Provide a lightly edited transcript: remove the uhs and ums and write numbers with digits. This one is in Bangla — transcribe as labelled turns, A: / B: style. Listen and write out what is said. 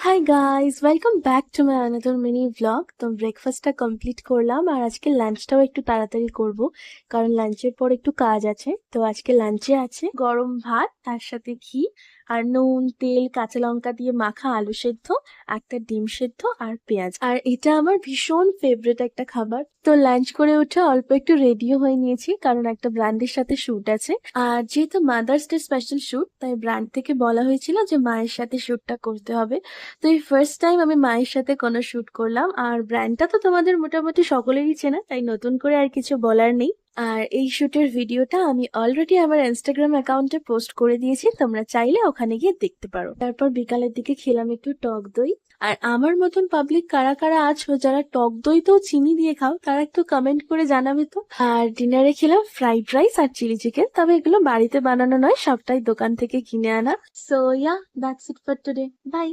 A: Hi guys, welcome back to my another mini vlog. তো ব্রেকফাস্টটা কমপ্লিট করলাম আর আজকে লাঞ্চটাও একটু তাড়াতাড়ি করব, কারণ লাঞ্চের পর একটু কাজ আছে। তো আজকে লাঞ্চে আছে গরম ভাত, তার সাথে ঘি আর নুন তেল কাঁচা লঙ্কা দিয়ে মাখা আলু সেদ্ধ, একটা ডিম সেদ্ধ আর পেঁয়াজ। আর এটা আমার ভীষণ ফেভারিট একটা খাবার। তো লাঞ্চ করে উঠে অল্প একটু রেডিও হয়ে নিয়েছি, কারণ একটা ব্র্যান্ডের সাথে শুট আছে। আর যেহেতু মাদার্স ডে স্পেশাল শুট, তাই ব্র্যান্ড থেকে বলা হয়েছিল যে মায়ের সাথে শুটটা করতে হবে। তো এই ফার্স্ট টাইম আমি মায়ের সাথে কোনো শুট করলাম। আর ব্র্যান্ডটা তো তোমাদের মোটামুটি সকলেরই চেনা, তাই নতুন করে আর কিছু বলার নেই। আর এই শুটের ভিডিওটা আমি অলরেডি আমার ইনস্টাগ্রাম অ্যাকাউন্টে পোস্ট করে দিয়েছি, তোমরা চাইলে ওখানে গিয়ে দেখতে পারো। তারপর বিকালের দিকে খেলাম একটু টক দই। আর আমার মতন পাবলিক কারা কারা আছো যারা টক দই তো চিনি দিয়ে খাও, তারা একটু কমেন্ট করে জানাবে তো। আর ডিনারে খেলাম ফ্রাইড রাইস আর চিলি চিকেন, তবে এগুলো বাড়িতে বানানো নয়, সবটাই দোকান থেকে কিনে আনা। So yeah, that's it for today, by.